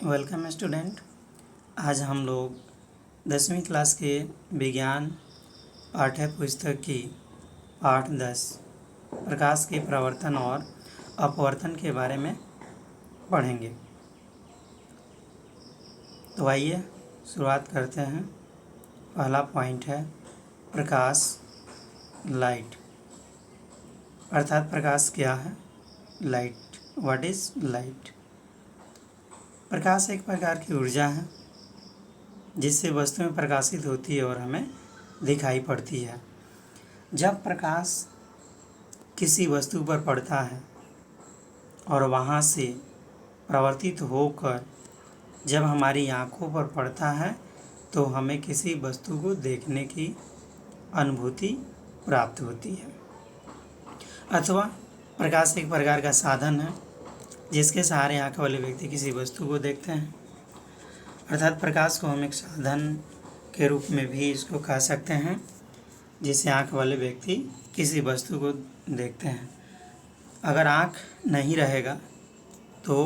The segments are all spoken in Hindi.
Welcome student. आज हम लोग 10वीं क्लास के विज्ञान पाठ्य पुस्तक की पाठ 10 प्रकाश के प्रवर्तन और अपवर्तन के बारे में पढ़ेंगे। तो आइए शुरुआत करते हैं। पहला पॉइंट है प्रकाश, लाइट। अर्थात प्रकाश क्या है? लाइट। What is light? प्रकाश एक प्रकार की ऊर्जा है जिससे वस्तुएं प्रकाशित होती है और हमें दिखाई पड़ती है। जब प्रकाश किसी वस्तु पर पड़ता है और वहाँ से प्रवर्तित होकर जब हमारी आँखों पर पड़ता है तो हमें किसी वस्तु को देखने की अनुभूति प्राप्त होती है। अथवा प्रकाश एक प्रकार का साधन है जिसके सहारे आँख वाले व्यक्ति किसी वस्तु को देखते हैं। अर्थात प्रकाश को हम एक साधन के रूप में भी इसको कह सकते हैं जिससे आँख वाले व्यक्ति किसी वस्तु को देखते हैं। अगर आँख नहीं रहेगा तो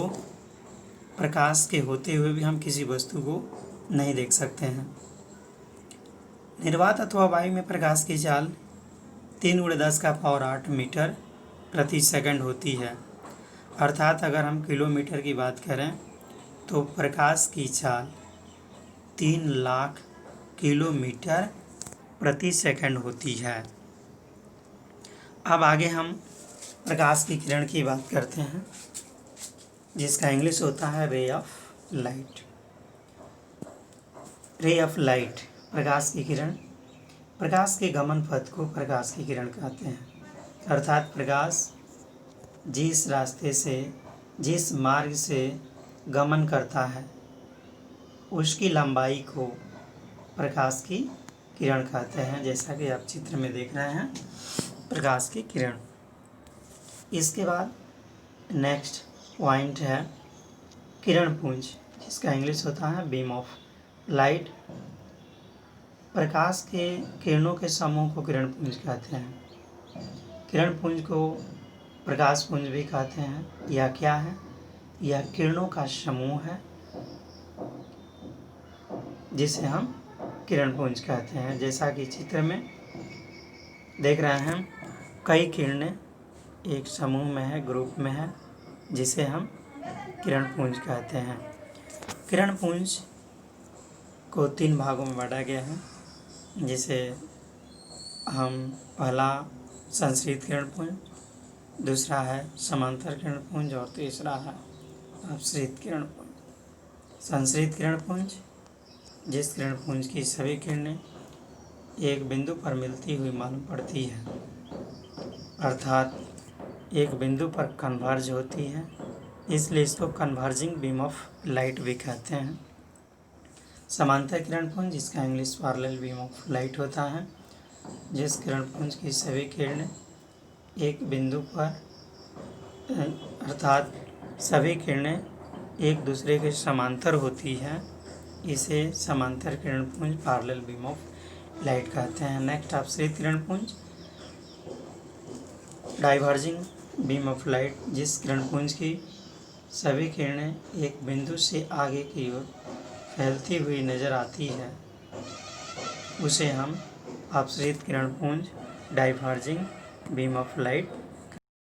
प्रकाश के होते हुए भी हम किसी वस्तु को नहीं देख सकते हैं। निर्वात अथवा वायु में प्रकाश की चाल 3×10⁸ मीटर प्रति सेकंड होती है। अर्थात अगर हम किलोमीटर की बात करें तो प्रकाश की चाल 3 लाख किलोमीटर प्रति सेकंड होती है। अब आगे हम प्रकाश की किरण की बात करते हैं जिसका इंग्लिश होता है ray of light. Ray of light, प्रकाश की किरण। प्रकाश के गमन पथ को प्रकाश की किरण कहते हैं। अर्थात प्रकाश जिस रास्ते से, जिस मार्ग से गमन करता है उसकी लंबाई को प्रकाश की किरण कहते हैं, जैसा कि आप चित्र में देख रहे हैं प्रकाश की किरण। इसके बाद नेक्स्ट पॉइंट है किरण पुंज, जिसका इंग्लिश होता है बीम ऑफ लाइट। प्रकाश के किरणों के समूह को किरण पुंज कहते हैं। किरण पुंज को प्रकाश पुंज भी कहते हैं। यह क्या है? यह किरणों का समूह है जिसे हम किरण पुंज कहते हैं। जैसा कि चित्र में देख रहे हैं कई किरणें एक समूह में है, ग्रुप में है, जिसे हम किरण पुंज कहते हैं। किरण पुंज को 3 भागों में बांटा गया है, जिसे हम पहला संश्रित किरण पुंज, दूसरा है समांतर किरण पुंज और तीसरा है अपसृत किरण पुंज। संश्रित किरण पुंज जिस किरण पुंज की सभी किरणें एक बिंदु पर मिलती हुई मालूम पड़ती है, अर्थात एक बिंदु पर कन्वर्ज होती है, इसलिए इसको कन्वर्जिंग बीम ऑफ लाइट भी कहते हैं। समांतर किरण पुंज, जिसका English parallel beam of light होता है, जिस किरण पुंज की सभी किरणें एक बिंदु पर, अर्थात सभी किरणें एक दूसरे के समांतर होती है, इसे समांतर किरण पुंज पैरेलल बीम ऑफ लाइट कहते हैं। नेक्स्ट अपसृत किरण पुंज, डाइवर्जिंग बीम ऑफ लाइट, जिस किरण पुंज की सभी किरणें एक बिंदु से आगे की ओर फैलती हुई नज़र आती है, उसे हम अपसृत किरण पुंज डाइवर्जिंग बीम ऑफ लाइट